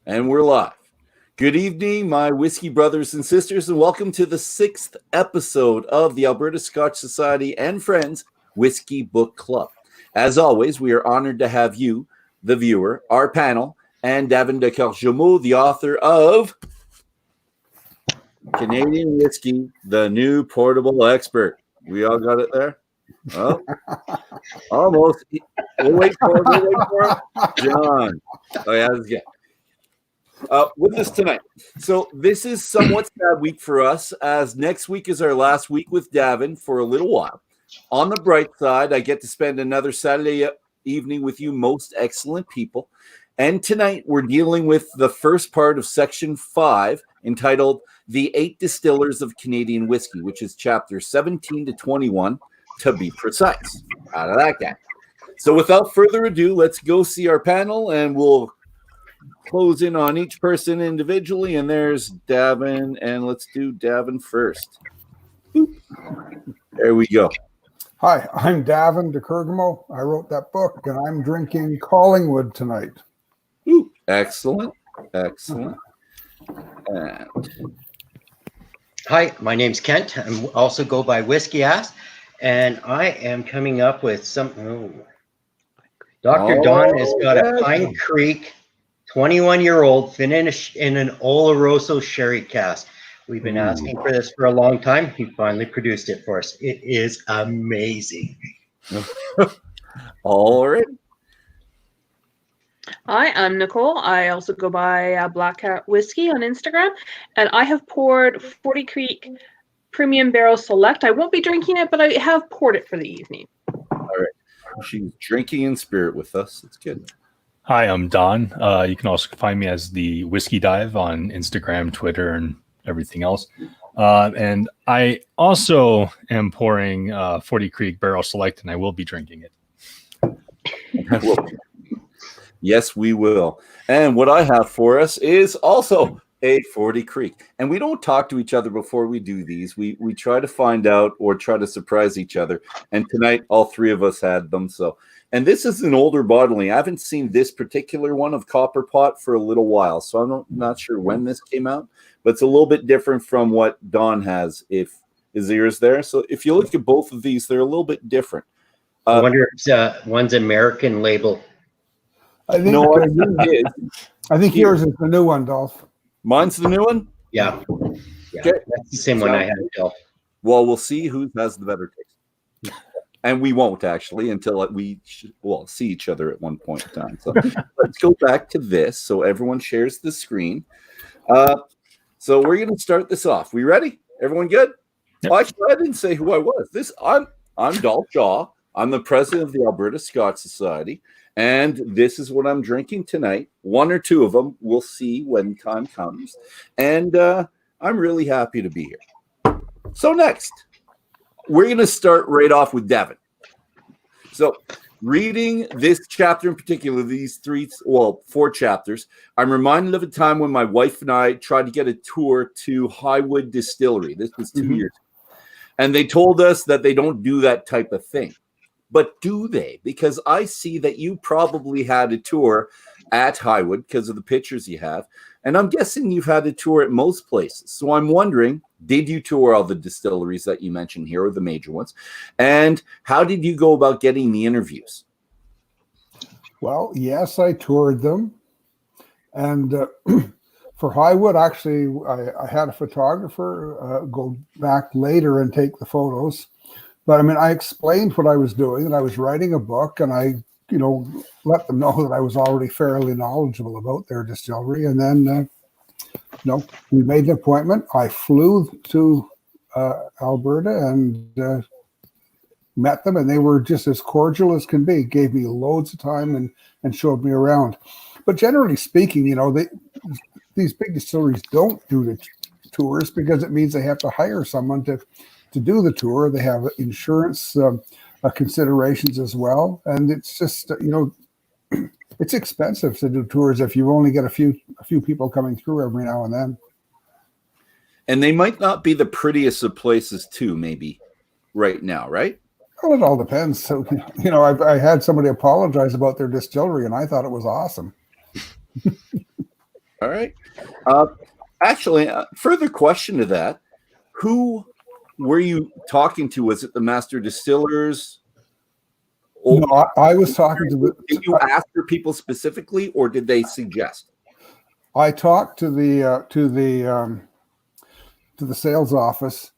And we're live. Good evening, my whiskey brothers and sisters, and welcome to the 6th episode of the Alberta Scotch Society and Friends Whisky Book Club. As always, we are honored to have you, the viewer, our panel, and Davin de Kergommeaux, the author of Canadian Whiskey, the New Portable Expert. We all got it there? Oh, almost. We'll wait for it. John. Oh, yeah, that's good. With us tonight. So this is somewhat sad week for us, as next week is our last week with Davin for a little while. On the bright side, I get to spend another Saturday evening with you most excellent people. And tonight we're dealing with the first part of Section 5, entitled The 8 Distillers of Canadian Whiskey, which is chapters 17 to 21, to be precise. Out of that guy. So without further ado, let's go see our panel, and we'll close in on each person individually. And there's Davin, and let's do Davin first. Boop. There we go. Hi, I'm Davin de Kergommeaux. I wrote that book, and I'm drinking Collingwood tonight. Ooh, excellent. And hi, my name's Kent. I also go by Whiskey Ass, and I am coming up with some. Dr. Don has got a Pine Creek 21-year-old finished in an Oloroso sherry cask. We've been asking for this for a long time. He finally produced it for us. It is amazing. All right. Hi, I'm Nicole. I also go by Black Cat Whiskey on Instagram, and I have poured 40 Creek Premium Barrel Select. I won't be drinking it, but I have poured it for the evening. All right. She's drinking in spirit with us. It's good. Hi, I'm Don. You can also find me as the Whiskey Dive on Instagram, Twitter, and everything else. And I also am pouring 40 Creek Barrel Select, and I will be drinking it. Yes, we will. And what I have for us is also a 40 Creek. And we don't talk to each other before we do these. We try to find out or try to surprise each other. And tonight, all three of us had them. And this is an older bottling. I haven't seen this particular one of Copper Pot for a little while. So I'm not sure when this came out. But it's a little bit different from what Don has, if his ears there. So if you look at both of these, they're a little bit different. I wonder if one's American label. I think yours is the new one, Dolph. Mine's the new one? Yeah. Okay. That's the same one I had, Dolph. Well, we'll see who has the better taste. And we won't, actually, until we see each other at one point in time. So let's go back to this so everyone shares the screen. So we're going to start this off. We ready? Everyone good? Yep. Well, actually, I didn't say who I was. I'm Dolph Shaw. I'm the president of the Alberta Scotch Society. And this is what I'm drinking tonight. One or two of them. We'll see when time comes. And I'm really happy to be here. So next, we're going to start right off with Davin. So reading this chapter in particular, these 4 chapters, I'm reminded of a time when my wife and I tried to get a tour to Highwood Distillery. This was 2 years ago. And they told us that they don't do that type of thing. But do they? Because I see that you probably had a tour at Highwood because of the pictures you have. And I'm guessing you've had a tour at most places. So I'm wondering, did you tour all the distilleries that you mentioned here, or the major ones? And how did you go about getting the interviews? Well, yes, I toured them. And for Highwood, actually, I had a photographer go back later and take the photos. But I mean, I explained what I was doing, and I was writing a book, and I, let them know that I was already fairly knowledgeable about their distillery. And then, we made an appointment. I flew to Alberta and met them, and they were just as cordial as can be. Gave me loads of time and showed me around. But generally speaking, these big distilleries don't do the tours because it means they have to hire someone to do the tour. They have insurance considerations as well, and it's just it's expensive to do tours if you only get a few people coming through every now and then. And they might not be the prettiest of places too, maybe right now, right? Well, it all depends. So, I had somebody apologize about their distillery, and I thought it was awesome. All right. Actually, further question to that: who were you talking to? Was it the master distillers? No, I was talking to. Did you ask for people specifically, or did they suggest? I talked to the sales office,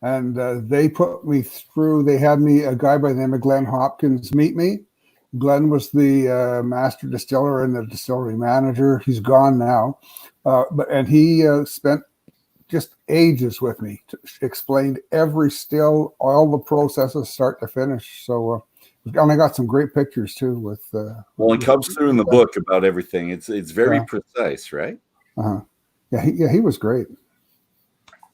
and they put me through. They had me a guy by the name of Glenn Hopkins meet me. Glenn was the master distiller and the distillery manager. He's gone now, but he spent just ages with me, explained every still, all the processes, start to finish. So, and I got some great pictures too. With well, it comes through in the book about everything. It's very precise, right? Yeah, he was great.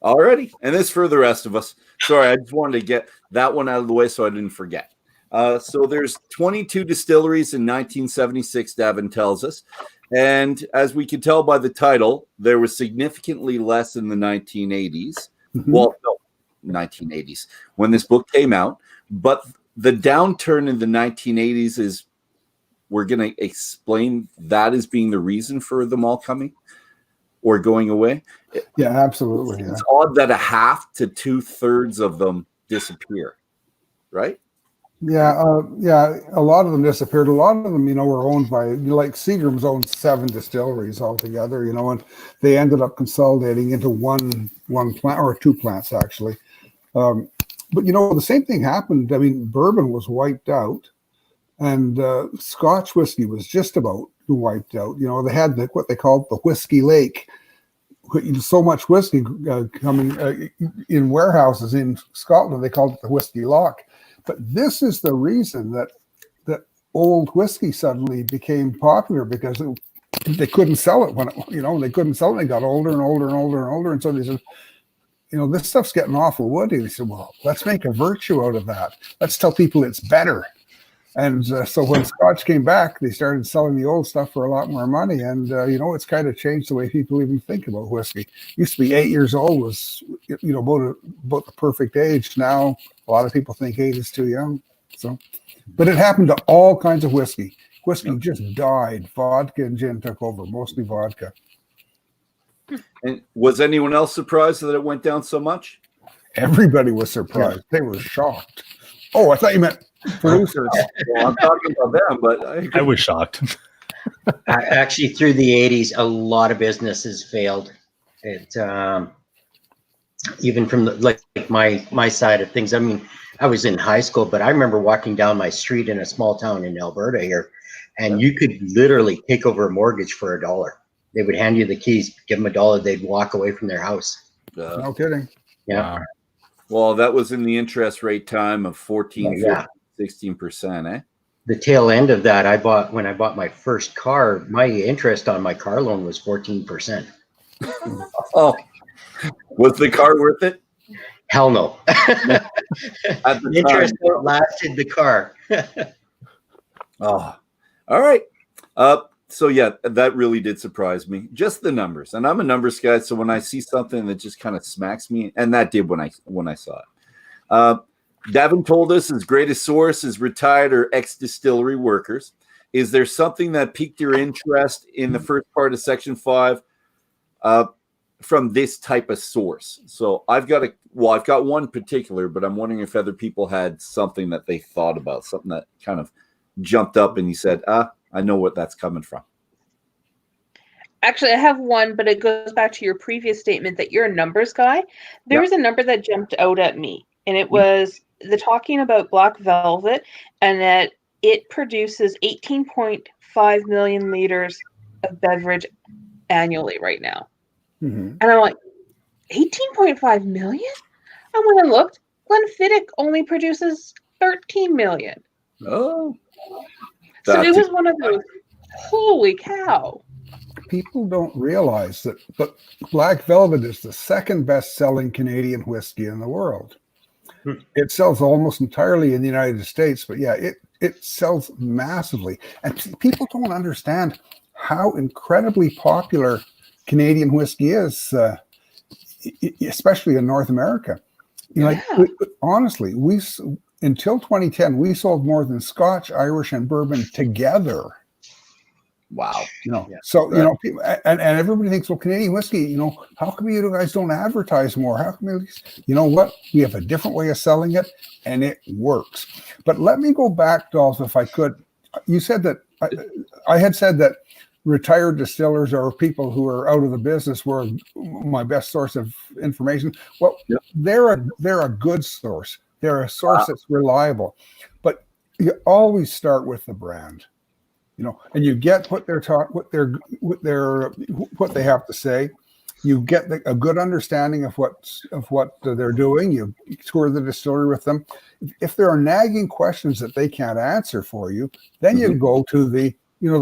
Alrighty, and this for the rest of us. Sorry, I just wanted to get that one out of the way so I didn't forget. So there's 22 distilleries in 1976, Davin tells us. And as we can tell by the title, there was significantly less in the 1980s. Mm-hmm. Well, no, 1980s, when this book came out. But the downturn in the 1980s is, we're going to explain that as being the reason for them all coming or going away. Yeah, absolutely. It's odd that a half to 2/3 of them disappear, right? Yeah, a lot of them disappeared. A lot of them, were owned by, like Seagram's owned 7 distilleries altogether, and they ended up consolidating into one plant, or 2 plants actually. But the same thing happened. I mean, bourbon was wiped out, and Scotch whiskey was just about wiped out. They had what they called the Whiskey Lake. So much whiskey coming in warehouses in Scotland, they called it the Whiskey Lock. But this is the reason that old whiskey suddenly became popular, because they couldn't sell it when they couldn't sell it. They got older and older and older and older, and so they said, this stuff's getting awful woody. They said, well, let's make a virtue out of that. Let's tell people it's better. And so when Scotch came back, they started selling the old stuff for a lot more money. And, it's kind of changed the way people even think about whiskey. Used to be 8 years old was, about the perfect age. Now, a lot of people think 8 is too young. So, but it happened to all kinds of whiskey. Whiskey just died. Vodka and gin took over, mostly vodka. And was anyone else surprised that it went down so much? Everybody was surprised. They were shocked. Oh, I thought you meant producers. Well, I'm talking about them, but I was shocked. Actually, through the 80s, a lot of businesses failed. It even from my side of things. I mean, I was in high school, but I remember walking down my street in a small town in Alberta here, and you could literally take over a mortgage for $1. They would hand you the keys, give them $1, they'd walk away from their house. No kidding. Yeah. Wow. Well, that was in the interest rate time of 16%, eh? The tail end of that, when I bought my first car, my interest on my car loan was 14%. Oh, was the car worth it? Hell no. Interest lasted the car. Oh, all right. So yeah, that really did surprise me. Just the numbers, and I'm a numbers guy, so when I see something that just kind of smacks me, and that did when I saw it. Davin told us his greatest source is retired or ex-distillery workers. Is there something that piqued your interest in the first part of Section 5 from this type of source? So I've got one particular, but I'm wondering if other people had something that they thought about, something that kind of jumped up and you said, I know what that's coming from. Actually, I have one, but it goes back to your previous statement that you're a numbers guy. There was a number that jumped out at me, and it was the talking about Black Velvet, and that it produces 18.5 million liters of beverage annually right now. Mm-hmm. And I'm like, 18.5 million? And when I looked, Glenfiddich only produces 13 million. Oh. So it was one of those, holy cow. People don't realize that, but Black Velvet is the second best-selling Canadian whiskey in the world. It sells almost entirely in the United States, but yeah, it sells massively. And people don't understand how incredibly popular Canadian whiskey is, especially in North America. Honestly, until 2010, we sold more than Scotch, Irish, and bourbon together. Wow. You know, Yeah. so you know, people, and everybody thinks, well, Canadian whiskey, you know, how come you guys don't advertise more? How come you know what? We have a different way of selling it, and it works. But let me go back, Dolph, if I could. You said that I had said that retired distillers or people who are out of the business were my best source of information. Well, Yep. they're a good source. They're a source that's reliable, but you always start with the brand. You know, and you get what they're taught, what they have to say. You get a good understanding of what they're doing. You tour the distillery with them. If there are nagging questions that they can't answer for you, then you go to the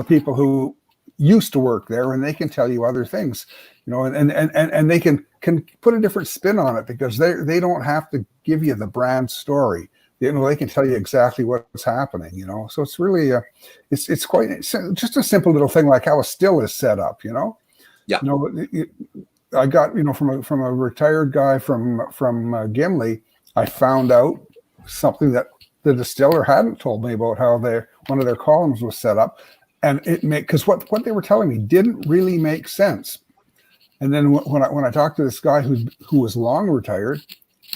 people who used to work there, and they can tell you other things. You know, and they can put a different spin on it, because they don't have to give you the brand story. You know, they can tell you exactly what's happening, you know. So it's really it's just a simple little thing, like how a still is set up, you know. Yeah. You know, I got, you know, from a retired guy from Gimli, I found out something that the distiller hadn't told me about how one of their columns was set up, and because what they were telling me didn't really make sense. And then when I talked to this guy who was long retired,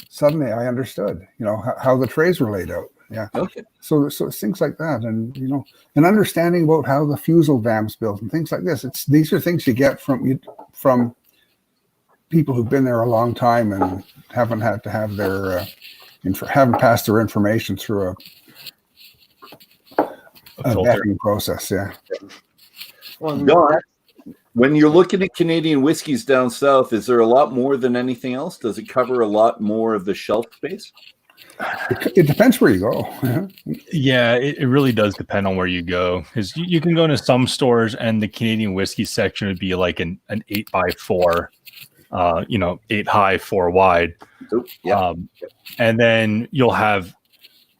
suddenly I understood, you know, how the trays were laid out. Yeah. Okay. So it's things like that, and you know, and understanding about how the fusel dam's built and things like this. These are things you get from people who've been there a long time and haven't had to have their haven't passed their information through a vetting process. Yeah. Well, Don, when you're looking at Canadian whiskeys down south, is there a lot more than anything else? Does it cover a lot more of the shelf space? It depends where you go. Yeah, it really does depend on where you go, because you can go into some stores and the Canadian whiskey section would be like an 8x4, you know, 8 high, 4 wide. Ooh, yeah. And then you'll have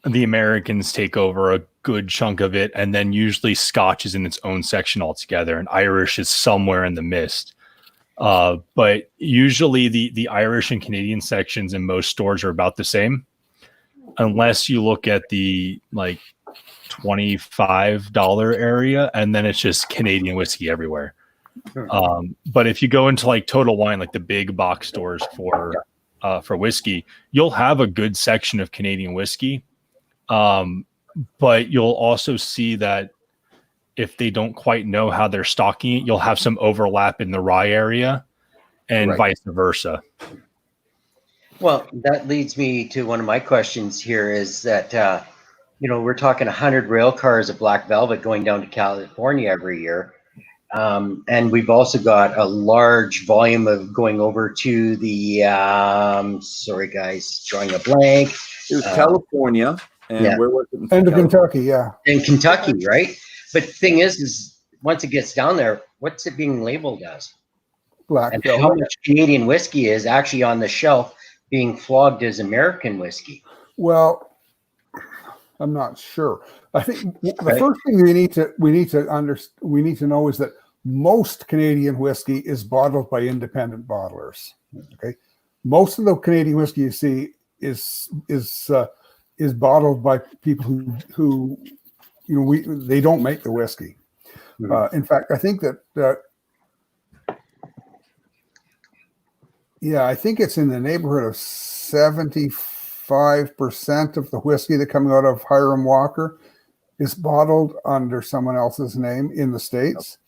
the Americans take over a good chunk of it, and then usually Scotch is in its own section altogether, and Irish is somewhere in the midst. But usually the Irish and Canadian sections in most stores are about the same, unless you look at the like $25 area, and then it's just Canadian whiskey everywhere. But if you go into like Total Wine, like the big box stores for whiskey, you'll have a good section of Canadian whiskey. But you'll also see that if they don't quite know how they're stocking it, you'll have some overlap in the rye area, and vice versa. Well, that leads me to one of my questions here is that, you know, we're talking 100 rail cars of Black Velvet going down to California every year. And we've also got a large volume of going over to the, sorry guys, drawing a blank. It was California. And where was it? And Kentucky, yeah. In Kentucky, right? But the thing is once it gets down there, what's it being labeled as? Black and Velvet. how much Canadian whiskey is actually on the shelf being flogged as American whiskey? Well, I'm not sure. I think the first thing we need to know is that most Canadian whiskey is bottled by independent bottlers. Okay, most of the Canadian whiskey you see is bottled by people who you know they don't make the whiskey. In fact, I think that I think it's in the neighborhood of 75% of the whiskey that comes out of Hiram Walker is bottled under someone else's name in the States.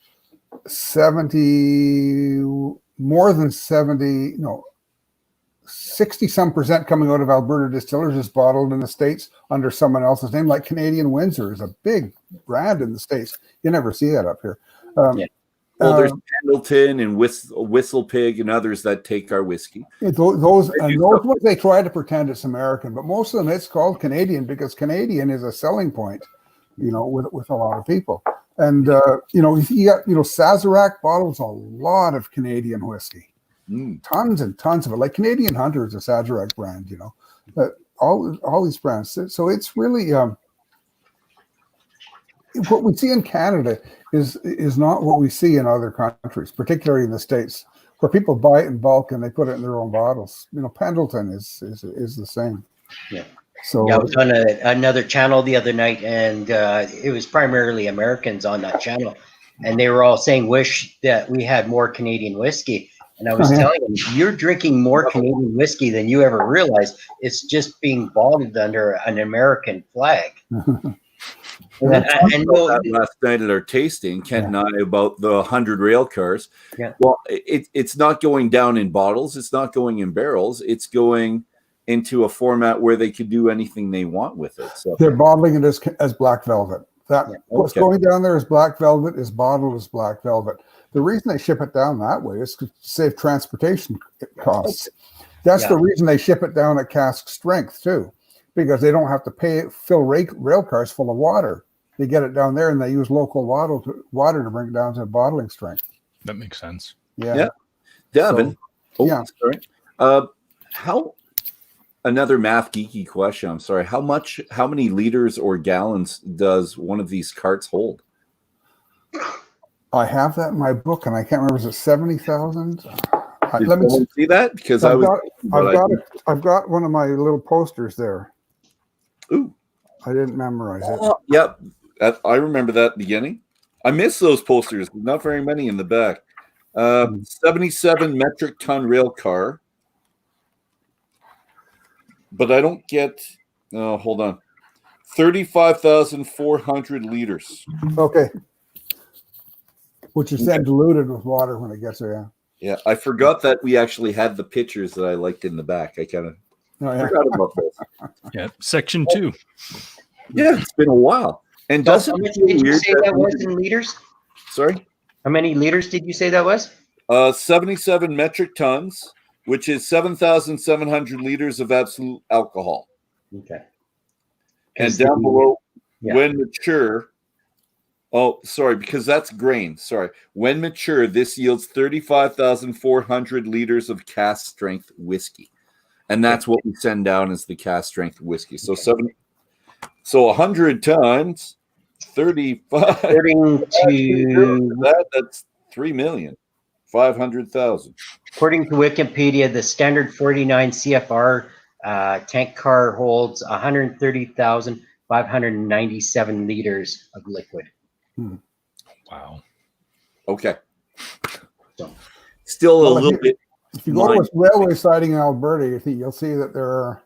60% coming out of Alberta Distillers is bottled in the States under someone else's name, like Canadian Windsor is a big brand in the States. You never see that up here. Well, there's Pendleton and Whistle Pig and others that take our whiskey. Those ones they try to pretend it's American, but most of them it's called Canadian because Canadian is a selling point, you know, with a lot of people. And you know, Sazerac bottles a lot of Canadian whiskey, tons and tons of it. Like Canadian Hunter is a Sazerac brand, you know, but all these brands. So it's really what we see in Canada is not what we see in other countries, particularly in the States, where people buy it in bulk and they put it in their own bottles. You know, Pendleton is the same. Yeah. So I was on another channel the other night, and it was primarily Americans on that channel, and they were all saying, "Wish that we had more Canadian whiskey." And I was telling them, "You're drinking more Canadian whiskey than you ever realized. It's just being bottled under an American flag." Last night at our tasting, Kent and I, about the 100 rail cars. Yeah. Well, it's not going down in bottles. It's not going in barrels. It's going into a format where they can do anything they want with it. So they're bottling it as black velvet. What's going down there is black velvet, is bottled as black velvet. The reason they ship it down that way is to save transportation costs. That's the reason they ship it down at cask strength too, because they don't have to fill rail cars full of water. They get it down there and they use local water to bring it down to bottling strength. That makes sense. Yeah. Davin. So, sorry. Another math geeky question. I'm sorry. How many liters or gallons does one of these carts hold? I have that in my book, and I can't remember. Is it 70,000? Let me see that, because I've got one of my little posters there. Ooh, I didn't memorize it. Yep, I remember that beginning. I miss those posters. Not very many in the back. 77 metric ton rail car. But I don't get, hold on, 35,400 liters. Okay. Which is then diluted with water when it gets there. Yeah, I forgot that we actually had the pictures that I liked in the back. I kind of forgot about those. Yeah, section 2. Yeah, it's been a while. And how much did you say that was in liters? Sorry? How many liters did you say that was? 77 metric tons, which is 7,700 liters of absolute alcohol. Okay. And down below, when mature, because that's grain. Sorry. When mature, this yields 35,400 liters of cask strength whiskey. And that's what we send down as the cask strength whiskey. So 100 tons, 35. According to that's 3,500,000. According to Wikipedia, the standard 49 CFR tank car holds 130,597 liters of liquid. Wow. Okay. Still a little bit. If you go to a railway siding in Alberta, you'll see that there are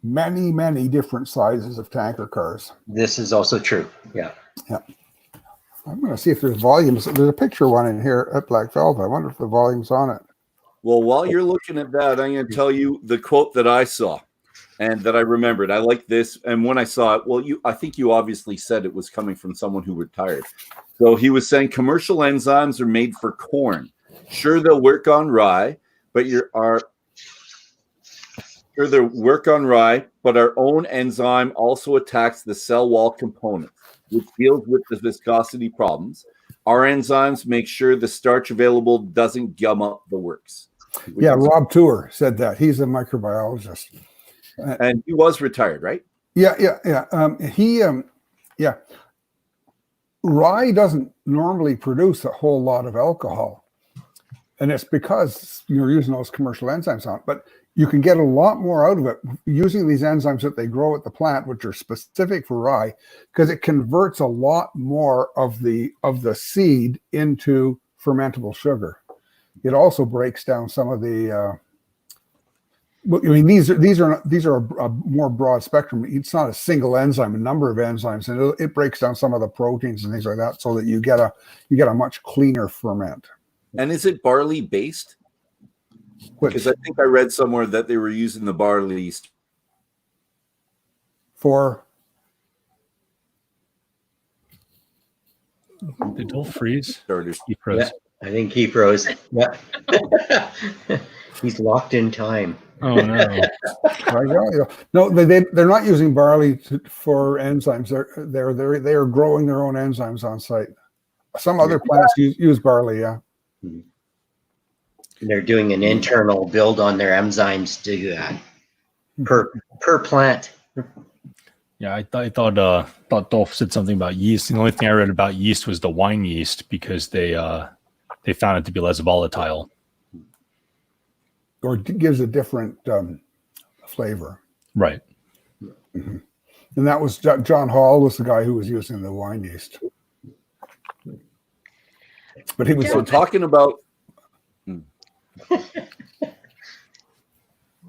many, many different sizes of tanker cars. This is also true. Yeah. Yeah. I'm going to see if there's volumes. There's a picture one in here at Black Velvet. I wonder if the volume's on it. Well, while you're looking at that, I'm going to tell you the quote that I saw and that I remembered. I like this. And when I saw it, I think you obviously said it was coming from someone who retired. So he was saying commercial enzymes are made for corn. Sure, they'll work on rye, but our own enzyme also attacks the cell wall component, which deals with the viscosity problems. Our enzymes make sure the starch available doesn't gum up the works. Yeah, Rob Tour said that. He's a microbiologist. And he was retired, right? Yeah. Rye doesn't normally produce a whole lot of alcohol. And it's because you're using those commercial enzymes on it. But you can get a lot more out of it using these enzymes that they grow at the plant, which are specific for rye, because it converts a lot more of the seed into fermentable sugar. It also breaks down some of the. These are a more broad spectrum. It's not a single enzyme, a number of enzymes, and it breaks down some of the proteins and things like that, so that you get a much cleaner ferment. And is it barley based? Because I think I read somewhere that they were using the barley yeast for. Did Dolph freeze? Starters. He froze. Yeah, I think he froze. Yeah. He's locked in time. Oh no! No, they're not using barley for enzymes. They are growing their own enzymes on site. Some other plants use barley. Yeah. They're doing an internal build on their enzymes to do that per plant. Yeah, I thought Dolph said something about yeast. The only thing I read about yeast was the wine yeast, because they found it to be less volatile. Or it gives a different flavor. Right. Mm-hmm. And that was John Hall was the guy who was using the wine yeast. But he was So talking about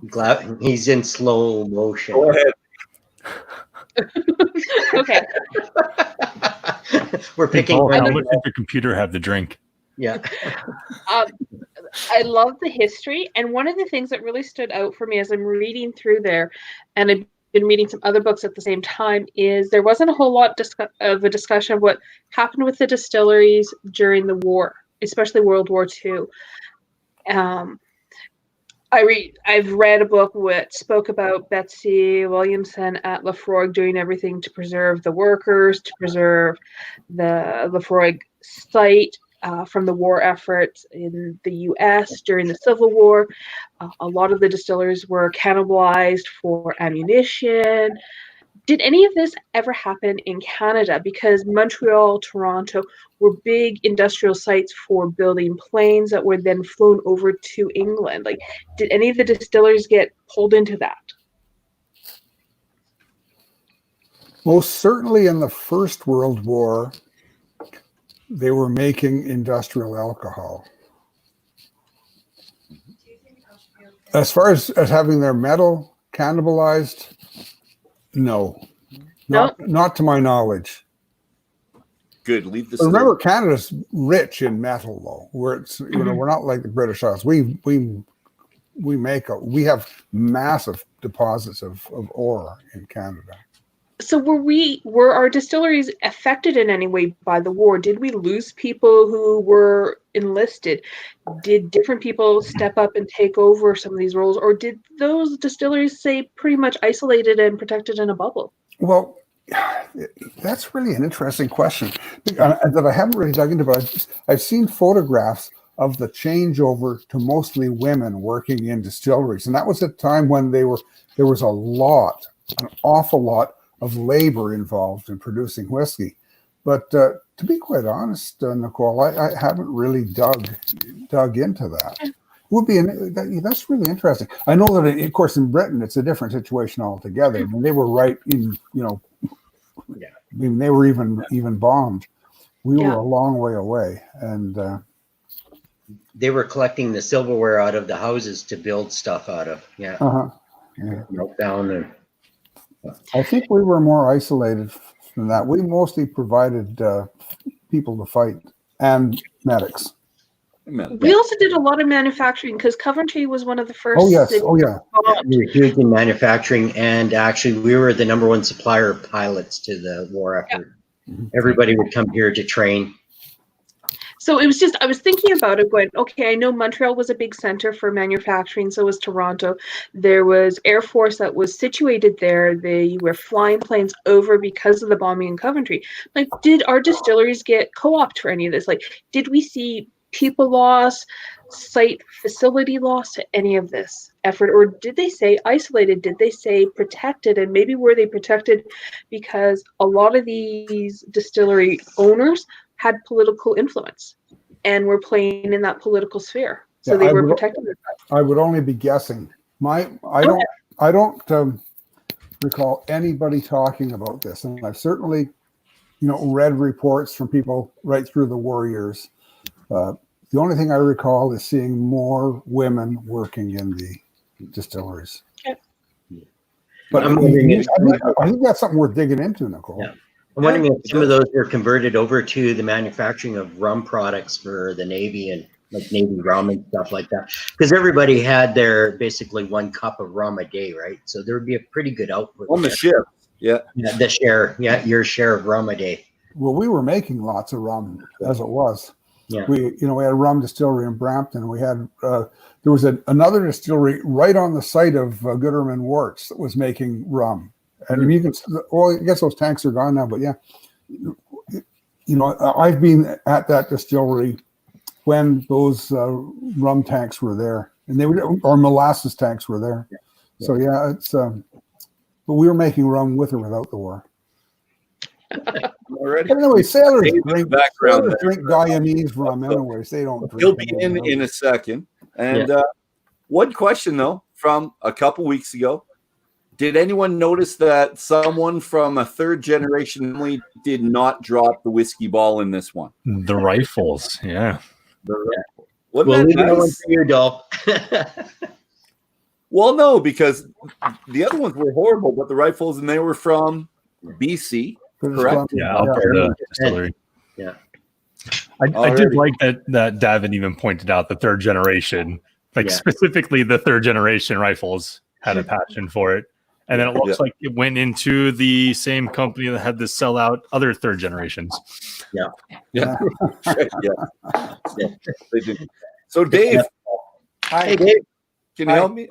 Glad he's in slow motion. go ahead. Okay. We're picking. How much did your computer have to drink? Yeah. I love the history, and one of the things that really stood out for me as I'm reading through there, and I've been reading some other books at the same time, is there wasn't a whole lot of a discussion of what happened with the distilleries during the war, especially World War II. I've read a book which spoke about Betsy Williamson at Lafroig doing everything to preserve the workers, to preserve the Lafroig site from the war efforts in the U.S. during the Civil War. A lot of the distilleries were cannibalized for ammunition. Did any of this ever happen in Canada? Because Montreal, Toronto were big industrial sites for building planes that were then flown over to England. Like, did any of the distilleries get pulled into that? most certainly in the First World War, they were making industrial alcohol. As far as having their metal cannibalized, no, not to my knowledge. Good. Leave this. But remember, Canada's rich in metal, though. Where it's we're not like the British Isles. We have massive deposits of ore in Canada. So were our distilleries affected in any way by the war? Did we lose people who were enlisted? Did different people step up and take over some of these roles, or did those distilleries stay pretty much isolated and protected in a bubble? Well, that's really an interesting question that I haven't really dug into, but I've seen photographs of the changeover to mostly women working in distilleries, and that was a time when there was an awful lot of labor involved in producing whiskey. But to be quite honest, Nicole, I haven't really dug into that. That's really interesting. I know that, of course, in Britain, it's a different situation altogether. I mean, they were right in, I mean, they were even bombed. We were a long way away, and they were collecting the silverware out of the houses to build stuff out of. Meltdown and. I think we were more isolated than that. We mostly provided people to fight and medics. We also did a lot of manufacturing because Coventry was one of the first. Oh yes, We were huge in manufacturing, and actually, we were the #1 supplier of pilots to the war effort. Yeah. Everybody would come here to train. So it was just, I was thinking about it going, okay, I know Montreal was a big center for manufacturing, so was Toronto. There was Air Force that was situated there. They were flying planes over because of the bombing in Coventry. Like, did our distilleries get co-opted for any of this? Like, did we see people loss, site facility loss to any of this effort? Or did they say isolated? Did they say protected? And maybe were they protected because a lot of these distillery owners had political influence and were playing in that political sphere, so they were protected. I would only be guessing. I don't recall anybody talking about this, and I've certainly, read reports from people right through the war years. The only thing I recall is seeing more women working in the distilleries. Okay. But I think that's something worth digging into, Nicole. Yeah. I'm wondering if some of those were converted over to the manufacturing of rum products for the Navy and like Navy rum and stuff like that. Because everybody had their basically 1 cup of rum a day, right? So there would be a pretty good output. On the ship, your share of rum a day. Well, we were making lots of rum as it was. Yeah. We had a rum distillery in Brampton. We had there was another distillery right on the site of Gooderman Worts that was making rum. And you can, I guess those tanks are gone now, but yeah, I've been at that distillery when those rum tanks were there, and or molasses tanks were there. Yeah. So yeah, it's but we were making rum with or without the war. Already. Anyway, sailors drink Guyanese rum. Anyways, they don't drink. He'll be in a second. And one question though, from a couple weeks ago. did anyone notice that someone from a third generation family did not drop the whiskey ball in this one? The rifles, yeah. Wasn't We'll that leave that one nice? for you, Dolph. Well, no, because the other ones were horrible, but the rifles, and they were from BC, British correct? Columbia. Yeah, Alberta distillery. Yeah. I did Alrighty. like that Davin even pointed out the third generation, like Yeah. specifically the third generation rifles had a passion for it. And then it looks like it went into the same company that had to sell out other third generations. Yeah. Yeah. They did. So, Dave, Hey, Dave. can you help me?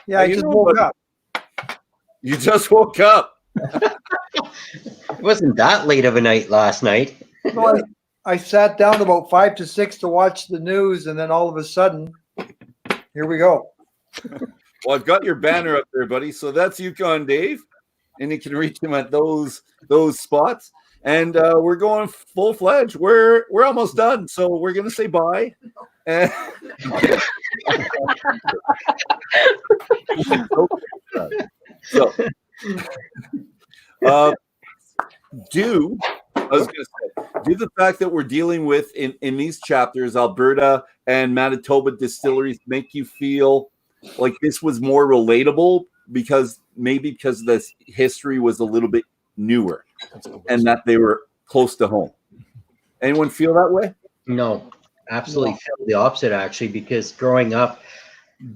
Yeah, I just woke up. You just woke up. It wasn't that late of a night last night. So I sat down about 5 to 6 to watch the news, and then all of a sudden, here we go. Well, I've got your banner up there, buddy. So that's Yukon Dave, and you can reach him at those spots. And we're going full fledged. We're almost done, so we're gonna say bye. And so, do the fact that we're dealing with in these chapters, Alberta and Manitoba distilleries, make you feel like this was more relatable because the history was a little bit newer and that they were close to home? Anyone feel that way? No, absolutely feel the opposite, actually, because growing up,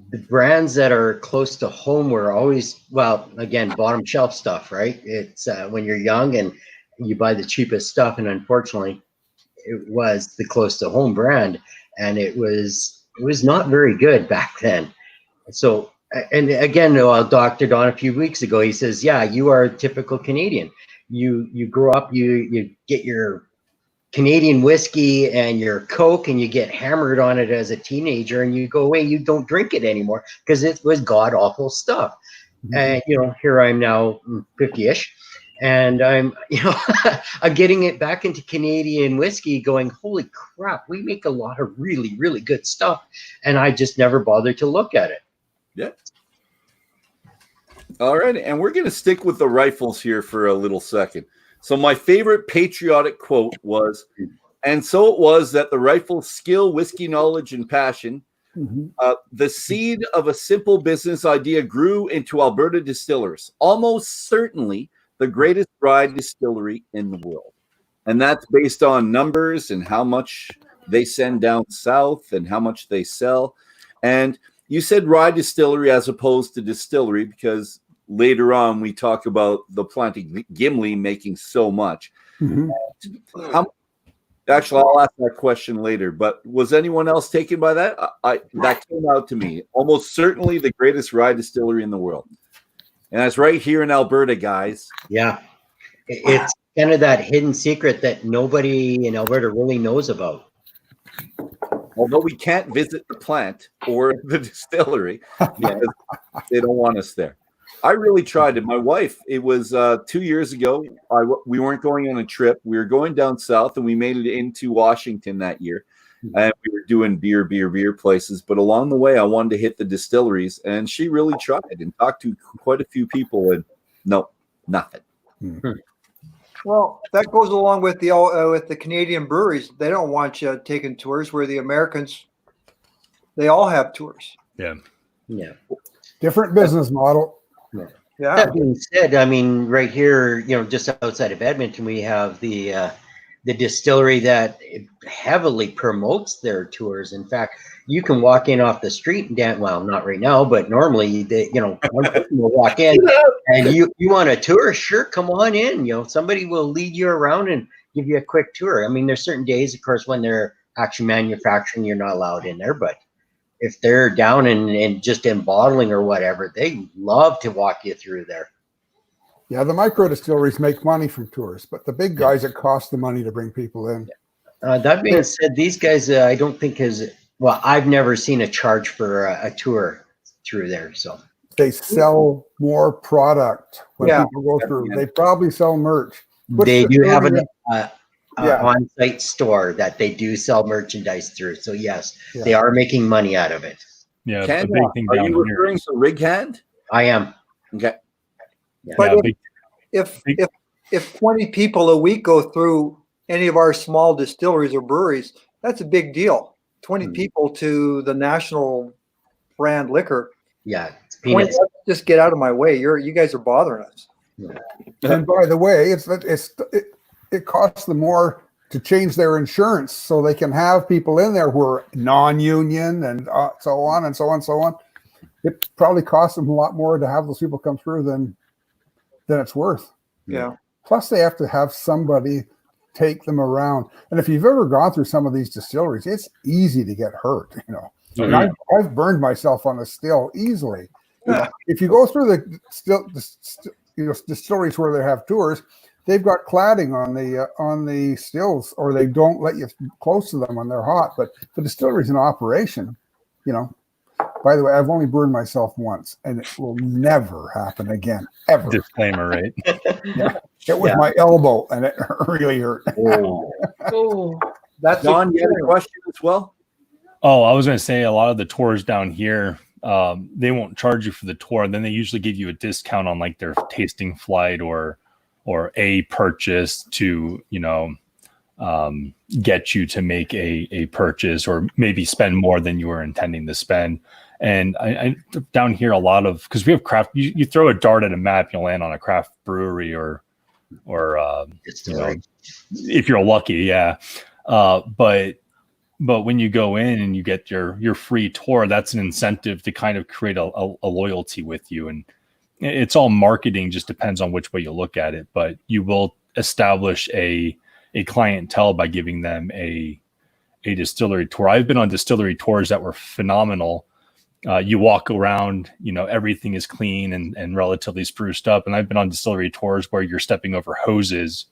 the brands that are close to home were always, well, again, bottom shelf stuff, right? It's when you're young and you buy the cheapest stuff, and unfortunately, it was the close to home brand, and it was not very good back then. So, and again, Dr. Don a few weeks ago, he says, yeah, you are a typical Canadian. You grow up, you get your Canadian whiskey and your Coke, and you get hammered on it as a teenager, and you go away, you don't drink it anymore because it was god awful stuff. And here I'm now 50-ish, and I'm I'm getting it back into Canadian whiskey, going, holy crap, we make a lot of really, really good stuff, and I just never bothered to look at it. Yeah. All right, and we're going to stick with the rifles here for a little second. So my favorite patriotic quote was, and so it was that the rifle's skill, whiskey knowledge, and passion, the seed of a simple business idea grew into Alberta Distillers, almost certainly the greatest rye distillery in the world. And that's based on numbers and how much they send down south and how much they sell. And you said rye distillery as opposed to distillery because later on we talk about the plant of Gimli making so much. Actually, I'll ask that question later, but was anyone else taken by that? That came out to me. Almost certainly the greatest rye distillery in the world. And that's right here in Alberta, guys. Yeah. It's kind of that hidden secret that nobody in Alberta really knows about. Although we can't visit the plant or the distillery because they don't want us there. I really tried it. My wife, it was 2 years ago. We weren't going on a trip. We were going down south, and we made it into Washington that year. And we were doing beer places. But along the way, I wanted to hit the distilleries, and she really tried and talked to quite a few people, and no, nothing. Well, that goes along with the Canadian breweries. They don't want you taking tours, where the Americans, they all have tours. Yeah. Different business model. Yeah. That being said, I mean, right here, just outside of Edmonton, we have the distillery that heavily promotes their tours. In fact, you can walk in off the street and dance. Well, not right now, but normally, one person will walk in and you want a tour? Sure, come on in. Somebody will lead you around and give you a quick tour. I mean, there's certain days, of course, when they're actually manufacturing, you're not allowed in there, but if they're down and just in bottling or whatever, they love to walk you through there. Yeah, the micro distilleries make money from tours, but the big guys, it costs the money to bring people in. That being said, these guys, I don't think I've never seen a charge for a tour through there. So they sell more product when people go through. They probably sell merch. They do have an on-site store that they do sell merchandise through. So yes, they are making money out of it. Yeah, Are you referring to Rig Hand? I am. Okay. But Yeah, if 20 people a week go through any of our small distilleries or breweries, that's a big deal. 20 people to the national brand liquor. Yeah, it's 20, peanuts. just get out of my way. You guys are bothering us. And by the way, it costs them more to change their insurance so they can have people in there who are non-union and so on and so on and so on. It probably costs them a lot more to have those people come through than it's worth. Yeah. Plus, they have to have somebody take them around. And if you've ever gone through some of these distilleries, it's easy to get hurt. And I've burned myself on a still easily. If you go through the distilleries where they have tours, they've got cladding on the stills, or they don't let you close to them when they're hot. But the distillery's in operation. By the way, I've only burned myself once, and it will never happen again, ever. disclaimer, right? Yeah. It was my elbow, and it really hurt. Oh, That's Don, you had a question as well? Oh, I was going to say a lot of the tours down here, they won't charge you for the tour. Then they usually give you a discount on like their tasting flight or a purchase to, get you to make a purchase or maybe spend more than you were intending to spend. And I down here a lot of, because we have craft, you throw a dart at a map, you'll land on a craft brewery or if you're lucky, yeah. But when you go in and you get your free tour, that's an incentive to kind of create a loyalty with you. And it's all marketing, just depends on which way you look at it. But you will establish a clientele by giving them a distillery tour. I've been on distillery tours that were phenomenal. You walk around, everything is clean and relatively spruced up. And I've been on distillery tours where you're stepping over hoses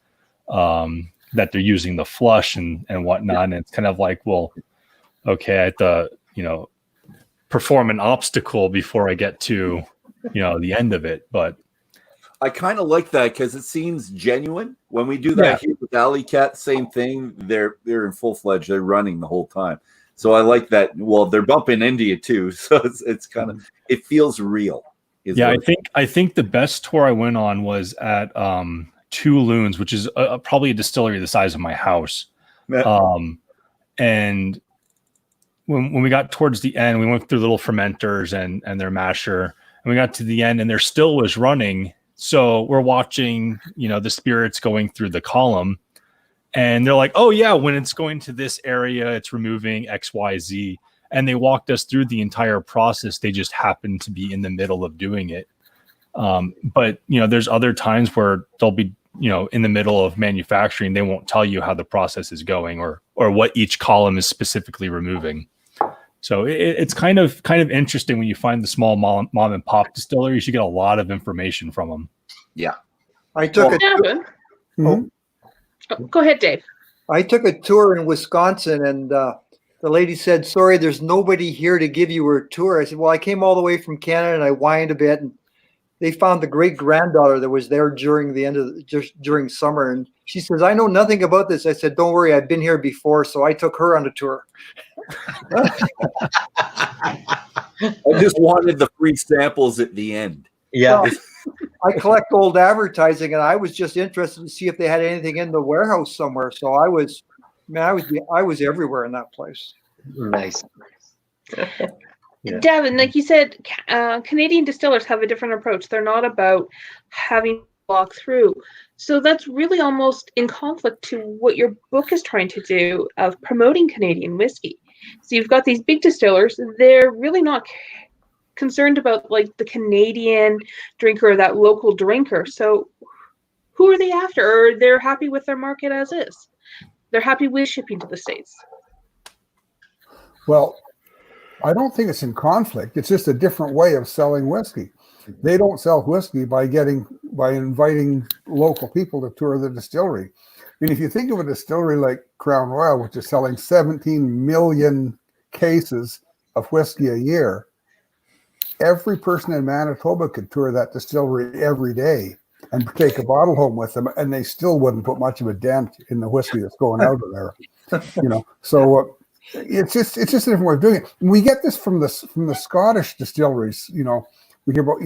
that they're using the flush and whatnot. And it's kind of like, well, okay, I have to, perform an obstacle before I get to, the end of it. But I kind of like that because it seems genuine. When we do that here with Alley Cat, same thing. They're in full fledged. They're running the whole time. So I like that. Well, they're bumping India too, so it's kind of, it feels real. Yeah, I think the best tour I went on was at Two Loons, which is probably a distillery the size of my house. And when we got towards the end, we went through little fermenters and their masher, and we got to the end, and their still was running. So we're watching, the spirits going through the column. And they're like, oh, yeah, when it's going to this area, it's removing X, Y, Z. And they walked us through the entire process. They just happened to be in the middle of doing it. But, there's other times where they'll be, in the middle of manufacturing. They won't tell you how the process is going or what each column is specifically removing. So it's kind of interesting when you find the small mom and pop distilleries. You get a lot of information from them. Yeah. I took Go ahead, Dave. I took a tour in Wisconsin, and the lady said, sorry, there's nobody here to give you a tour. I said, well, I came all the way from Canada, and I whined a bit, and they found the great granddaughter that was there during during summer. And she says, I know nothing about this. I said, don't worry, I've been here before. So I took her on a tour. I just wanted the free samples at the end. Yeah. Well, I collect old advertising, and I was just interested to see if they had anything in the warehouse somewhere. So I was everywhere in that place. Nice. Yeah. Davin, like you said, Canadian distillers have a different approach. They're not about having to walk through. So that's really almost in conflict to what your book is trying to do of promoting Canadian whiskey. So you've got these big distillers. They're really not concerned about like the Canadian drinker or that local drinker. So who are they after? Or they're happy with their market as is. They're happy with shipping to the States. Well, I don't think it's in conflict. It's just a different way of selling whiskey. They don't sell whiskey by inviting local people to tour the distillery. I mean, if you think of a distillery like Crown Royal, which is selling 17 million cases of whiskey a year, every person in Manitoba could tour that distillery every day and take a bottle home with them, and they still wouldn't put much of a dent in the whiskey that's going out of there. So it's just a different way of doing it. And we get this from the Scottish distilleries. We hear about,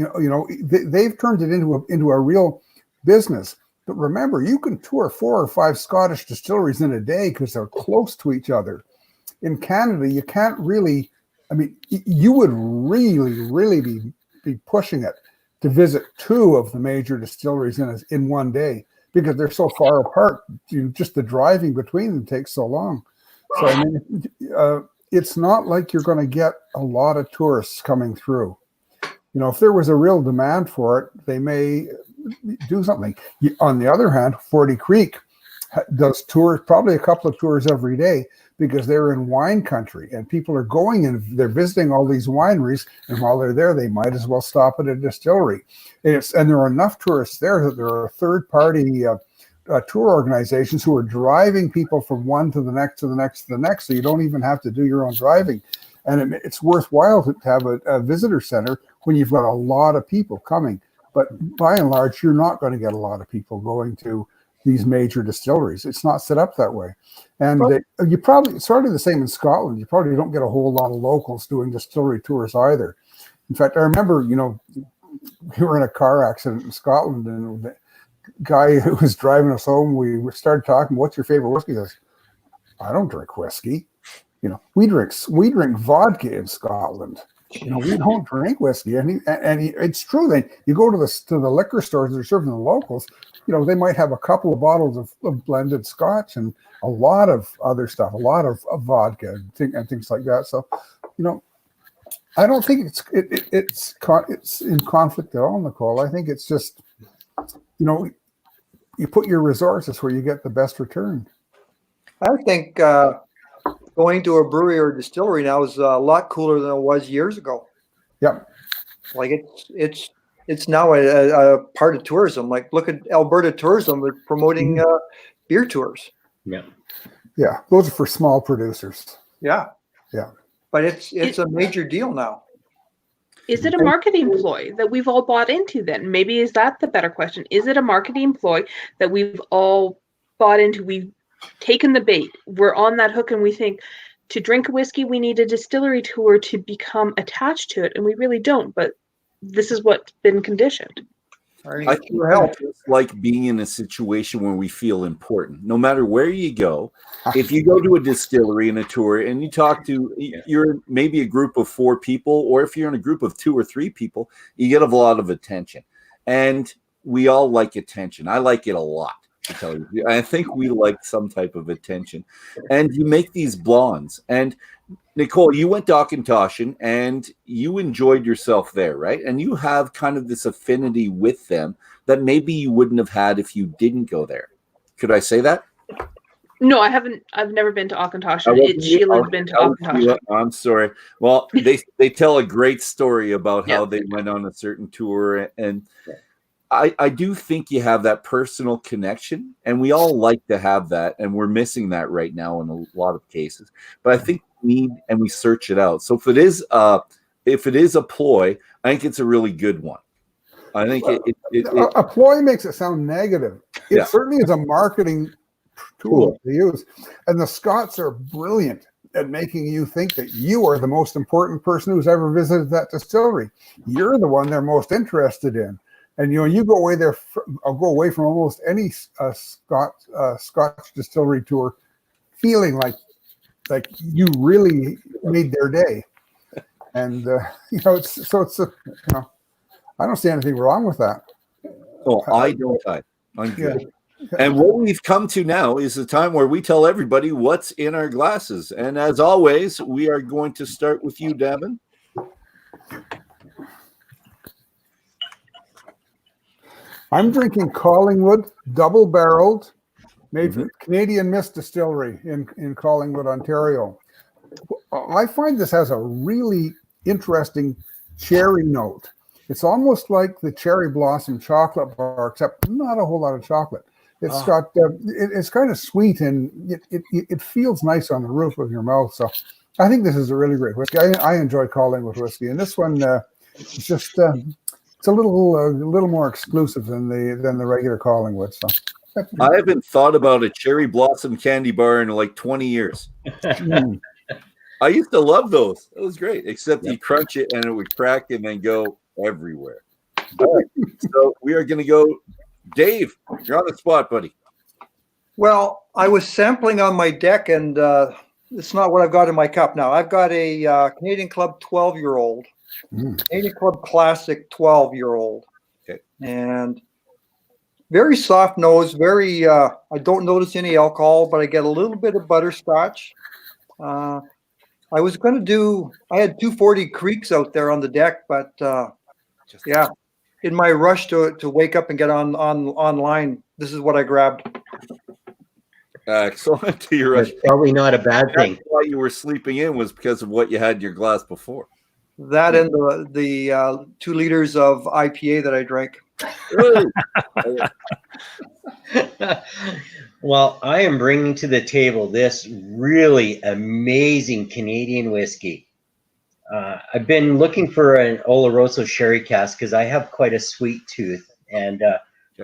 they've turned it into a real business. But remember, you can tour 4 or 5 Scottish distilleries in a day because they're close to each other. In Canada, you can't really, you would really be pushing it to visit 2 of the major distilleries in one day because they're so far apart. Just the driving between them takes so long. So, it's not like you're going to get a lot of tourists coming through. If there was a real demand for it, they may do something. On the other hand, 40 Creek does tours, probably a couple of tours every day, because they're in wine country and people are going and they're visiting all these wineries. And while they're there, they might as well stop at a distillery. And there are enough tourists there that there are third-party tour organizations who are driving people from one to the next to the next to the next. So you don't even have to do your own driving. And it's worthwhile to have a visitor center when you've got a lot of people coming. But by and large, you're not going to get a lot of people going to these major distilleries. It's not set up that way. And you probably, it's sort of the same in Scotland. You probably don't get a whole lot of locals doing distillery tours either. In fact, I remember, we were in a car accident in Scotland, and the guy who was driving us home, we started talking, what's your favorite whiskey? He goes, I don't drink whiskey. We drink vodka in Scotland. We don't drink whiskey. And it's true. Then you go to the liquor stores that are serving the locals, they might have a couple of bottles of blended scotch and a lot of other stuff, a lot of vodka and things like that. So, I don't think it's in conflict at all, Nicole. I think it's just, you put your resources where you get the best return. I think going to a brewery or a distillery now is a lot cooler than it was years ago. Yep. Like it's now a part of tourism. Like look at Alberta Tourism with promoting beer tours. Yeah. Yeah. Those are for small producers. Yeah. Yeah. But it's a major deal now. Is it a marketing ploy that we've all bought into then? Maybe is that the better question? Is it a marketing ploy that we've all bought into? We've taken the bait. We're on that hook and we think to drink a whiskey, we need a distillery tour to become attached to it. And we really don't, but this is what's been conditioned. I think it's like being in a situation where we feel important. No matter where you go, if you go to a distillery in a tour and you talk to, you're maybe a group of 4 people, or if you're in a group of 2 or 3 people, you get a lot of attention. And we all like attention. I like it a lot, to tell you. I think we like some type of attention. And you make these blondes. And Nicole, you went to Auchentoshan and you enjoyed yourself there, right? And you have kind of this affinity with them that maybe you wouldn't have had if you didn't go there. Could I say that? No, I haven't. I've never been to Auchentoshan. Sheila's been to Auchentoshan. I'm sorry. Well, they tell a great story about how they went on a certain tour, and I do think you have that personal connection, and we all like to have that, and we're missing that right now in a lot of cases. But I think we need, and we search it out. So if it is a ploy, I think it's a really good one. I think a ploy makes it sound negative. It certainly is a marketing tool to use, and the Scots are brilliant at making you think that you are the most important person who's ever visited that distillery. You're the one they're most interested in. And you go away there. I'll go away from almost any Scotch distillery tour, feeling like you really made their day. And I don't see anything wrong with that. Oh, I don't. I'm good. And what we've come to now is the time where we tell everybody what's in our glasses. And as always, we are going to start with you, Davin. I'm drinking Collingwood, double-barreled, made from Canadian Mist Distillery in Collingwood, Ontario. I find this has a really interesting cherry note. It's almost like the cherry blossom chocolate bar, except not a whole lot of chocolate. It's got it's kind of sweet, and it feels nice on the roof of your mouth. So I think this is a really great whiskey. I enjoy Collingwood whiskey, and this one it's just it's a little more exclusive than the regular Collingwood. So I haven't thought about a cherry blossom candy bar in like 20 years. I used to love those. It was great, except you crunch it and it would crack and then go, everywhere. All right, so we are going to go. Dave, you're on the spot, buddy. Well, I was sampling on my deck, and it's not what I've got in my cup now. I've got a Canadian Club 12-year-old, Canadian Club Classic 12-year-old, Okay. And very soft nose. Very. I don't notice any alcohol, but I get a little bit of butterscotch. I was going to do. I had 240 Creeks out there on the deck, but yeah, in my rush to wake up and get online, this is what I grabbed. Excellent. To your rush. That's probably not a bad thing. That's why you were sleeping in was because of what you had in your glass before. That and the 2 liters of IPA that I drank. Well, I am bringing to the table this really amazing Canadian whiskey. I've been looking for an Oloroso sherry cask because I have quite a sweet tooth, and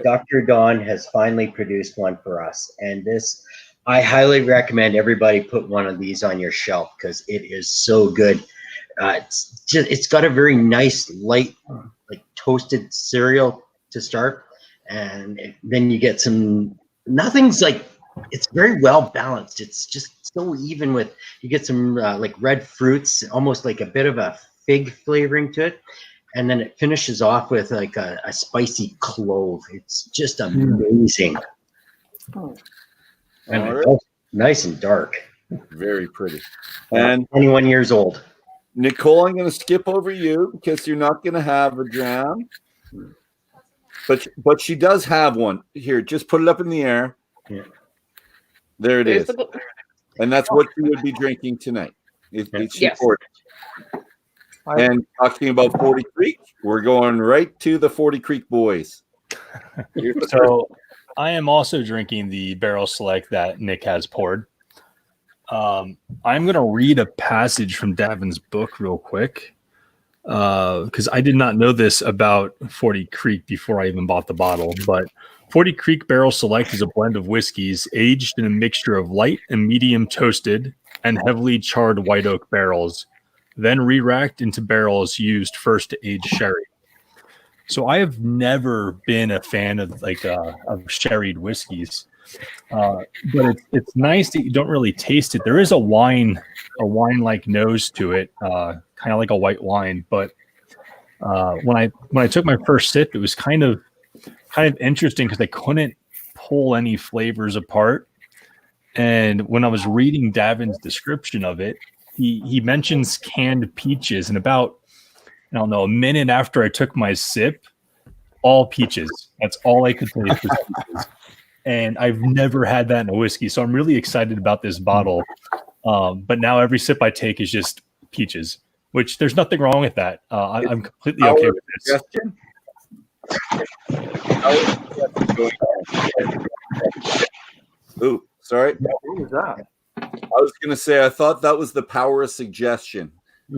Dr. Don has finally produced one for us. And this, I highly recommend everybody put one of these on your shelf because it is so good. It's got a very nice light, like toasted cereal to start, and then you get some. Nothing's like, it's very well balanced. It's just so even with, you get some like red fruits, almost like a bit of a fig flavoring to it. And then it finishes off with like a spicy clove. It's just amazing. And it's nice and dark. Very pretty. And 21 years old. Nicole, I'm going to skip over you because you're not going to have a dram. But she does have one. Here, just put it up in the air. Yeah. There it is. And that's what you would be drinking tonight. It's Yes. recorded. And talking about 40 Creek, we're going right to the 40 Creek boys. So I am also drinking the Barrel Select that Nick has poured. I'm going to read a passage from Davin's book real quick because I did not know this about 40 Creek before I even bought the bottle. But 40 Creek Barrel Select is a blend of whiskeys aged in a mixture of light and medium toasted and heavily charred white oak barrels, then re-racked into barrels used first to age sherry. So I have never been a fan of of sherried whiskeys, but it's nice that you don't really taste it. There is a wine-like nose to it, kind of like a white wine. But when I took my first sip, it was kind of interesting because I couldn't pull any flavors apart. And when I was reading Davin's description of it, he mentions canned peaches, and about, I don't know, a minute after I took my sip, all peaches. That's all I could taste was peaches. And I've never had that in a whiskey, so I'm really excited about this bottle. But now every sip I take is just peaches, which there's nothing wrong with that. I'm completely okay with this. Ooh, sorry. What was that? I was going to say, I thought that was the power of suggestion.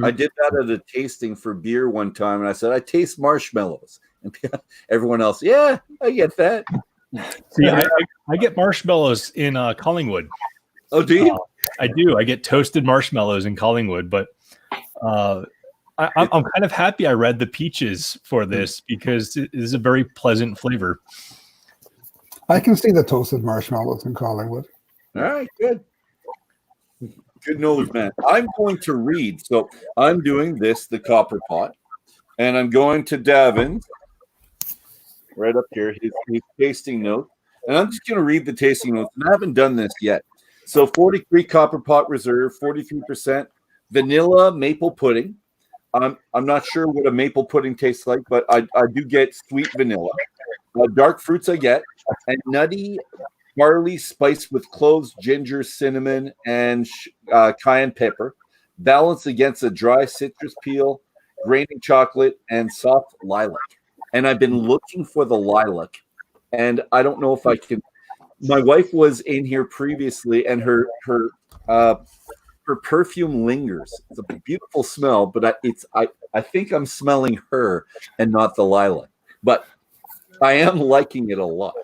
I did that at a tasting for beer one time, and I said, I taste marshmallows. And everyone else, yeah, I get that. See, I get marshmallows in Collingwood. Oh, do you? I do. I get toasted marshmallows in Collingwood, but I'm kind of happy I read the peaches for this because it is a very pleasant flavor. I can see the toasted marshmallows in Collingwood. All right, good. Good knowledge, man. I'm going to read. So I'm doing this, the copper pot, and I'm going to Davin's right up here, his tasting note. And I'm just going to read the tasting notes. And I haven't done this yet. So 43 Copper Pot Reserve, 43% vanilla maple pudding. I'm not sure what a maple pudding tastes like, but I do get sweet vanilla. Dark fruits I get, and nutty barley spiced with cloves, ginger, cinnamon, and cayenne pepper, balanced against a dry citrus peel, grainy chocolate, and soft lilac. And I've been looking for the lilac, and I don't know if I can. My wife was in here previously, and her perfume lingers. It's a beautiful smell, but I think I'm smelling her and not the lilac. But I am liking it a lot.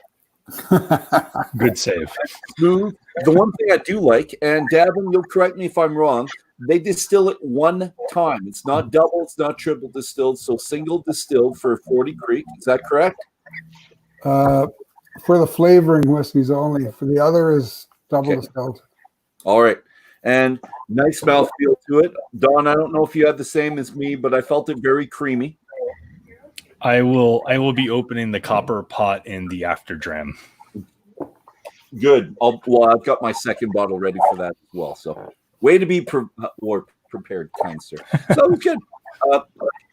Good save. Smooth. The one thing I do like, and Davin, you'll correct me if I'm wrong, they distill it one time. It's not double, it's not triple distilled, so single distilled for 40 Creek. Is that correct? For the flavoring whiskeys only. For the other is double distilled. All right. And nice mouthfeel to it. Don, I don't know if you had the same as me, but I felt it very creamy. I will be opening the copper pot in the after dram. Good. I've got my second bottle ready for that as well. So way to be prepared, kind sir. So it was good.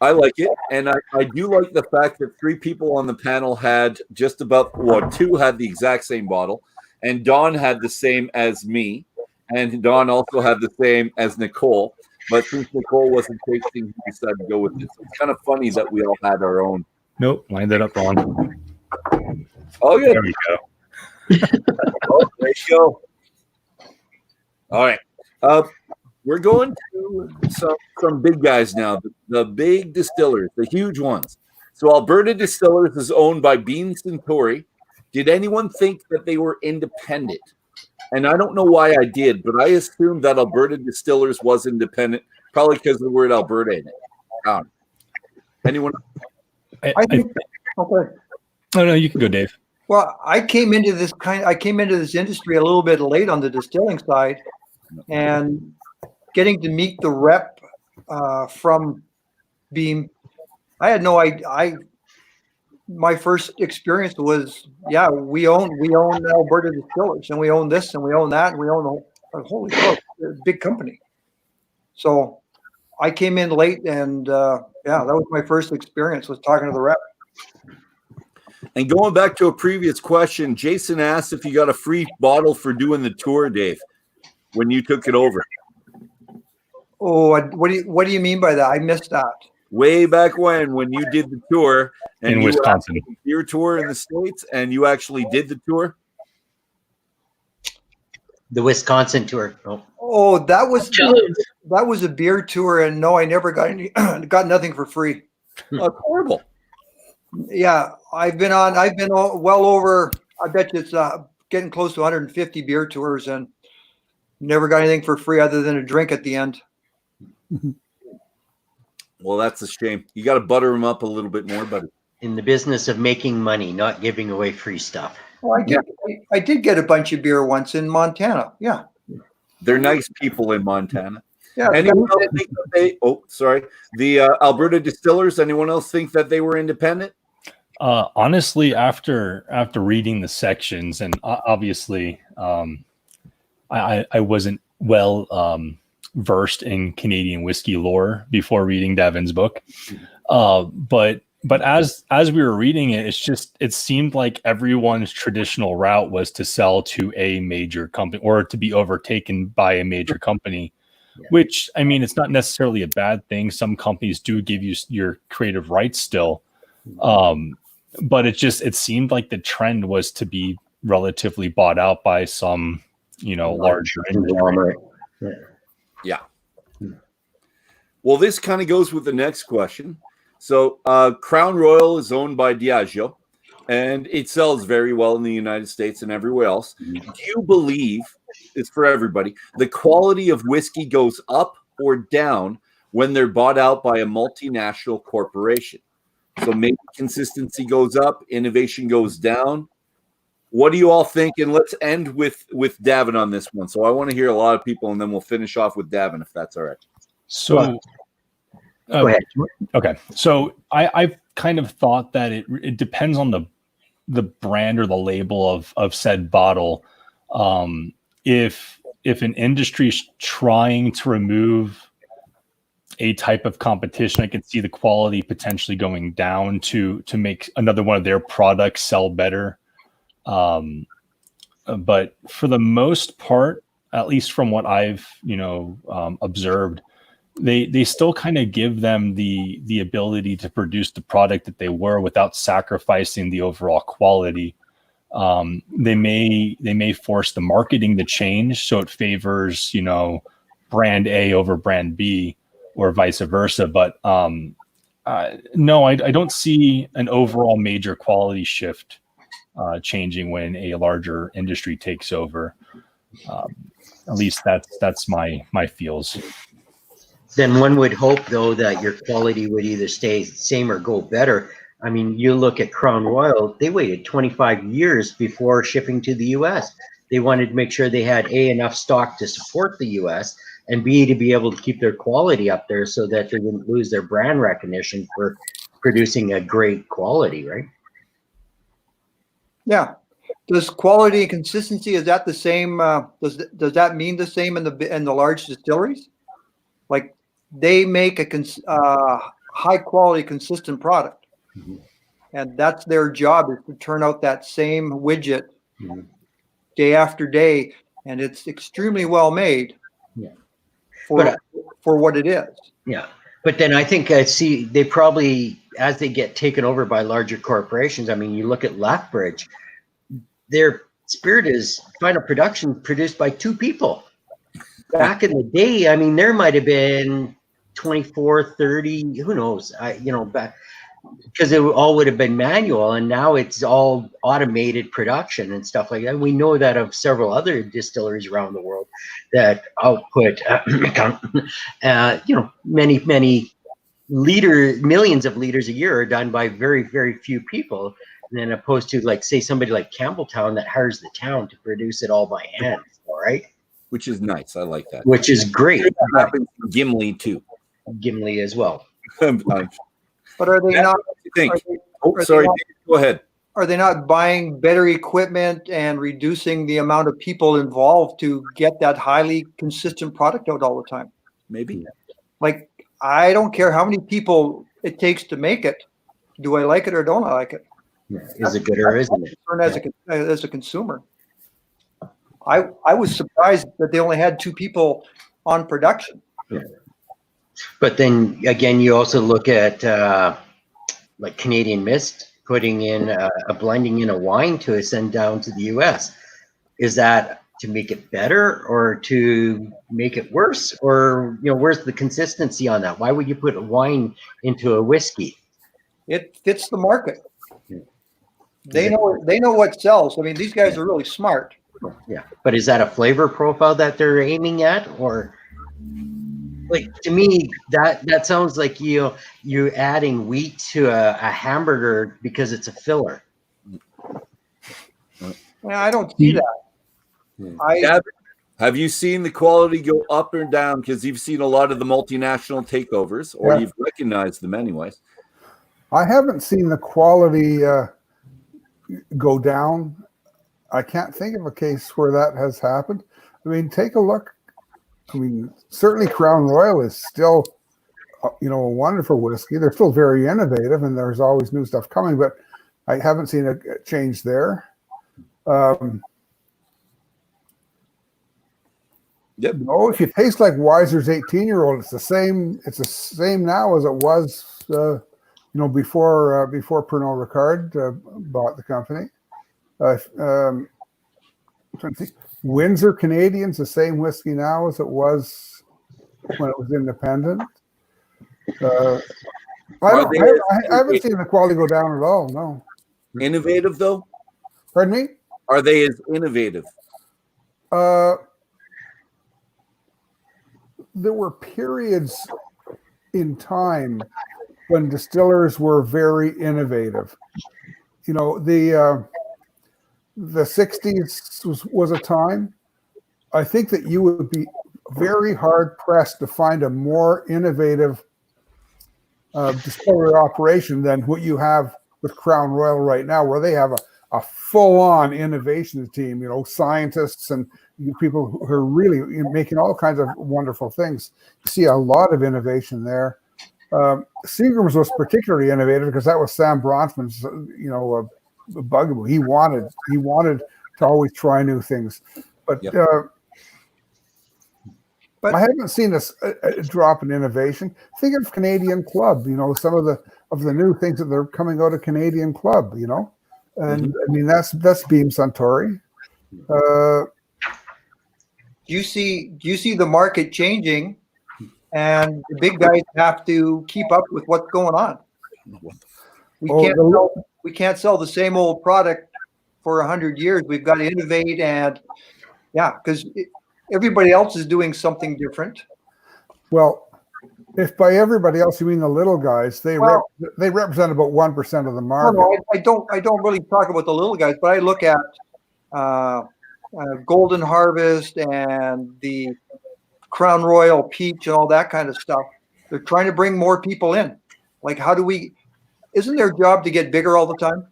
I like it. And I do like the fact that 3 people on the panel had just about, 2 had the exact same bottle. And Don had the same as me. And Don also had the same as Nicole. But since Nicole wasn't tasting, he decided to go with this. It's kind of funny that we all had our own. Nope, lined it up wrong. Oh, yeah. There we go. Oh, there you go. All right. We're going to some big guys now, the big distillers, the huge ones. So Alberta Distillers is owned by Bean Suntory. Did anyone think that they were independent? And I don't know why I did, but I assumed that Alberta Distillers was independent, probably because of the word Alberta in it. Anyone? I think, okay. Oh, no, you can go, Dave. Well, I came into this industry a little bit late on the distilling side, and getting to meet the rep from Beam, I had no idea. My first experience was, we own Alberta Distillers, and we own this, and we own that, and we own holy fuck, big company. So I came in late, and that was my first experience, was talking to the rep. And going back to a previous question, Jason asked if you got a free bottle for doing the tour, Dave, when you took it over. Oh, what do you mean by that? I missed that. Way back when you did the tour and in Wisconsin, your tour in the States, and you actually did the tour. The Wisconsin tour. Oh, that was a beer tour, and no, I never got nothing for free. That's horrible. Yeah, I've been well over. I bet you it's getting close to 150 beer tours, and never got anything for free other than a drink at the end. Well, that's a shame. You got to butter them up a little bit more, buddy. In the business of making money, not giving away free stuff. Well, I did get a bunch of beer once in Montana. Yeah, they're nice people in Montana. Yeah. Anyone else think that the Alberta Distillers? Anyone else think that they were independent? Honestly, after reading the sections, and obviously, I wasn't well versed in Canadian whiskey lore before reading Davin's book, but as we were reading it, it seemed like everyone's traditional route was to sell to a major company or to be overtaken by a major company. Yeah. Which, I mean, it's not necessarily a bad thing. Some companies do give you your creative rights still. But it seemed like the trend was to be relatively bought out by some, larger industry. Yeah. Well, this kind of goes with the next question. So Crown Royal is owned by Diageo, and it sells very well in the United States and everywhere else. Do you believe, it's for everybody, the quality of whiskey goes up or down when they're bought out by a multinational corporation? So maybe consistency goes up, innovation goes down. What do you all think? And let's end with Davin on this one. So I want to hear a lot of people, and then we'll finish off with Davin, if that's all right. So, go ahead. Okay. So I've kind of thought that it depends on the brand or the label of said bottle. If an industry is trying to remove a type of competition, I could see the quality potentially going down to make another one of their products sell better. But for the most part, at least from what I've observed, they still kind of give them the ability to produce the product that they were without sacrificing the overall quality. They may force the marketing to change so it favors brand A over brand B, or vice versa. But no, I don't see an overall major quality shift changing when a larger industry takes over. At least that's my feels. Then one would hope, though, that your quality would either stay the same or go better. I mean, you look at Crown Royal, they waited 25 years before shipping to the US. They wanted to make sure they had A, enough stock to support the US, and B, to be able to keep their quality up there so that they wouldn't lose their brand recognition for producing a great quality, right? Yeah. Does quality and consistency, is that the same? Does that mean the same in the large distilleries? Like they make a high quality, consistent product, and that's their job, is to turn out that same widget day after day, and it's extremely well made. Yeah. For what it is. Yeah. But then I think they probably, as they get taken over by larger corporations, I mean, you look at Lethbridge, their spirit is final production produced by 2 people. Back in the day, I mean, there might have been 24, 30, who knows, back, because it all would have been manual, and now it's all automated production and stuff like that. We know that of several other distilleries around the world that output, many millions of liters a year are done by very, very few people, and then opposed to, like, say, somebody like Campbelltown that hires the town to produce it all by hand. All right, which is nice. I like that. Which is great. That happens to Gimli too. Gimli as well. But are they not? Go ahead. Are they not buying better equipment and reducing the amount of people involved to get that highly consistent product out all the time? Maybe. Like, I don't care how many people it takes to make it. Do I like it or don't I like it? Yeah. Is it good or isn't it? As a consumer, I was surprised that they only had 2 people on production. Yeah. But then again, you also look at like Canadian Mist putting in blending in a wine to send down to the US. Is that to make it better or to make it worse? Or, where's the consistency on that? Why would you put a wine into a whiskey? It fits the market. They know what sells. I mean, these guys are really smart. Yeah, but is that a flavor profile that they're aiming at, or? Like, to me, that sounds like you're adding wheat to a hamburger because it's a filler. I don't see that. Have you seen the quality go up or down? Because you've seen a lot of the multinational takeovers, or you've recognized them anyways. I haven't seen the quality go down. I can't think of a case where that has happened. I mean, take a look. I mean, certainly Crown Royal is still, a wonderful whiskey. They're still very innovative, and there's always new stuff coming, but I haven't seen a change there. Yep. No, if you taste like Weiser's 18-year-old, it's the same. It's the same now as it was, before Pernod Ricard bought the company. Windsor Canadian's the same whiskey now as it was when it was independent. I haven't seen the quality go down at all. No. Innovative though? Pardon me? Are they as innovative? There were periods in time when distillers were very innovative. The 60s was a time, I think, that you would be very hard pressed to find a more innovative distillery operation than what you have with Crown Royal right now, where they have a full-on innovation team, scientists and people who are really making all kinds of wonderful things. You see a lot of innovation there. Seagram's was particularly innovative because that was Sam Bronfman's, bugaboo. He wanted to always try new things, but I haven't seen a drop in innovation. Think of Canadian Club. Some of the new things that they're coming out of Canadian Club. And I mean that's Beam Suntory. Do you see the market changing, and the big guys have to keep up with what's going on? We can't sell the same old product for 100 years. We've got to innovate, and because everybody else is doing something different. Well, if by everybody else you mean the little guys, they represent about 1% of the market. No, I don't really talk about the little guys, but I look at Golden Harvest and the Crown Royal Peach and all that kind of stuff. They're trying to bring more people in. Like, isn't their job to get bigger all the time?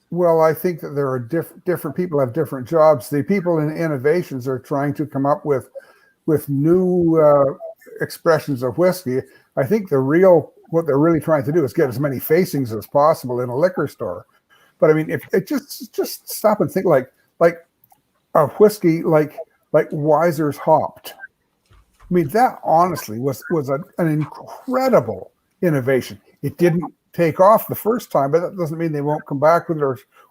Well, I think that there are different people have different jobs. The people in innovations are trying to come up with new expressions of whiskey. I think what they're really trying to do is get as many facings as possible in a liquor store. But I mean, if it just stop and think like a whiskey like Weiser's Hopped. I mean, that honestly was an incredible innovation. It didn't take off the first time, but that doesn't mean they won't come back with it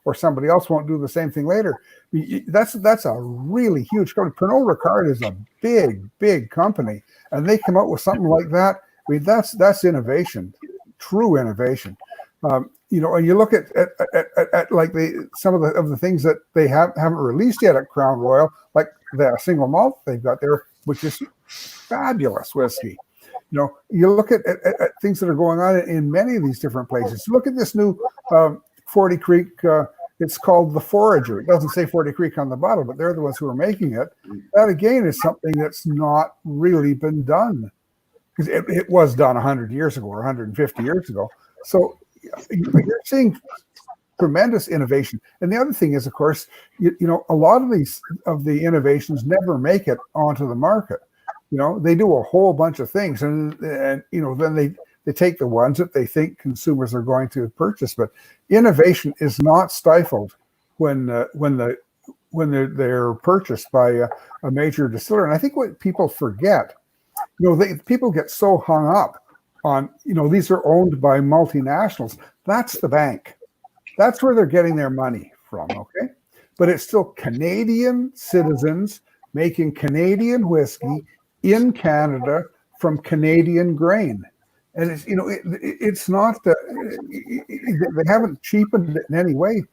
or somebody else won't do the same thing later. I mean, that's a really huge company. Pernod Ricard is a big company, and they come out with something like that. I mean, that's innovation, true innovation. And you look at like some of the things that they haven't released yet at Crown Royal, like the single malt they've got there, which is fabulous whiskey. You look at things that are going on in many of these different places. Look at this new 40 Creek. It's called the Forager. It doesn't say 40 Creek on the bottle, but they're the ones who are making it. That again is something that's not really been done, because it was done 100 years ago or 150 years ago. So you're seeing tremendous innovation. And the other thing is, of course, a lot of the innovations never make it onto the market. They do a whole bunch of things, and then they take the ones that they think consumers are going to purchase. But innovation is not stifled when they're purchased by a major distiller. And I think what people forget, people get so hung up on, these are owned by multinationals. That's the bank. That's where they're getting their money from. Okay, but it's still Canadian citizens making Canadian whiskey in Canada from Canadian grain. And it's, it's not that they haven't cheapened it in any way.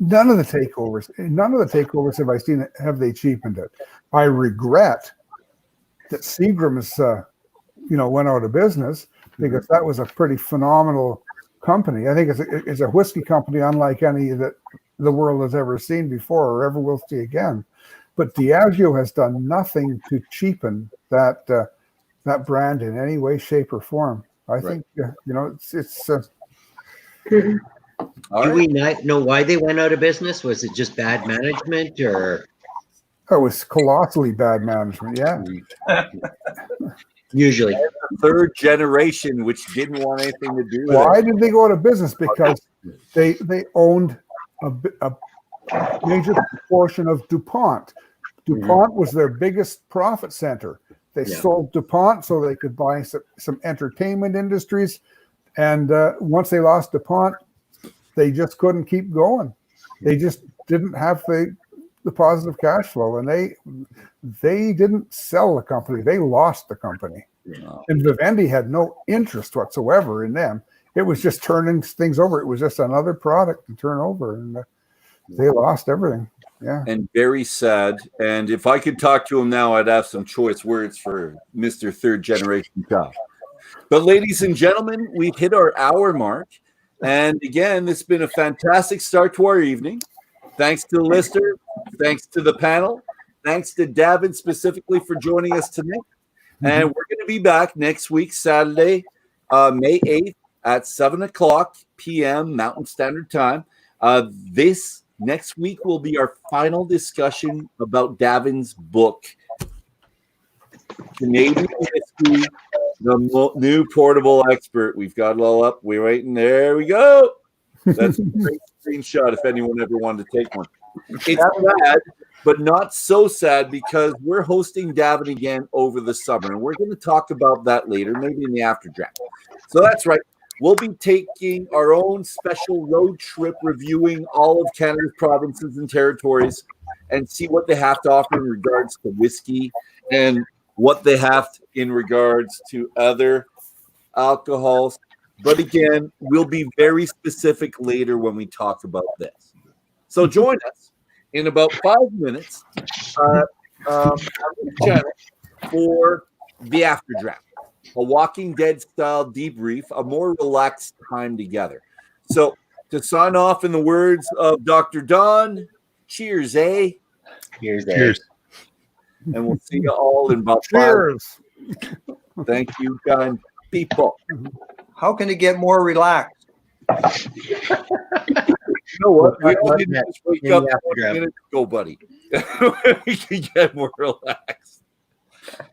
None of the takeovers have I seen have they cheapened it. I regret that Seagram's went out of business, because that was a pretty phenomenal company. I think it's a whiskey company unlike any that the world has ever seen before or ever will see again. But Diageo has done nothing to cheapen that brand in any way, shape, or form. I think it's. Do we not know why they went out of business? Was it just bad management, or? It was colossally bad management. Yeah. Usually, the third generation, which didn't want anything to do with it. Why did they go out of business? Because they owned a major portion of DuPont. DuPont was their biggest profit center. They sold DuPont so they could buy some entertainment industries. And once they lost DuPont, they just couldn't keep going. They just didn't have the positive cash flow. And they didn't sell the company. They lost the company. Yeah. And Vivendi had no interest whatsoever in them. It was just turning things over. It was just another product to turn over. And they lost everything. Yeah. And very sad. And if I could talk to him now, I'd have some choice words for Mr. Third Generation Guy. But ladies and gentlemen, we've hit our hour mark. And again, it's been a fantastic start to our evening. Thanks to the listener. Thanks to the panel. Thanks to Davin specifically for joining us tonight. And we're going to be back next week, Saturday, May 8th at 7:00 p.m. Mountain Standard Time. This next week will be our final discussion about Davin's book, Canadian Whiskey, the new portable expert. We've got it all up. We're waiting. There we go. That's a great screenshot if anyone ever wanted to take one. It's sad, but not so sad, because we're hosting Davin again over the summer, and we're going to talk about that later, maybe in the after draft. So that's right. We'll be taking our own special road trip, reviewing all of Canada's provinces and territories, and see what they have to offer in regards to whiskey and what they have in regards to other alcohols But again, we'll be very specific later when we talk about this. So join us in about 5 minutes for the after draft, a Walking Dead style debrief, a more relaxed time together. So to sign off in the words of Dr. Don, cheers, eh? Cheers. And we'll see you all in about 5 Cheers. Thank you, kind people. How can it get more relaxed? You know what? We all Not didn't yet. just wake In up the 20 afterdraft. minutes ago, buddy. We can get more relaxed.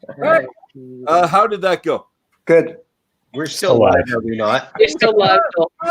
All right. How did that go? Good. We're still Alive. live, are we not? You're still live, Joel.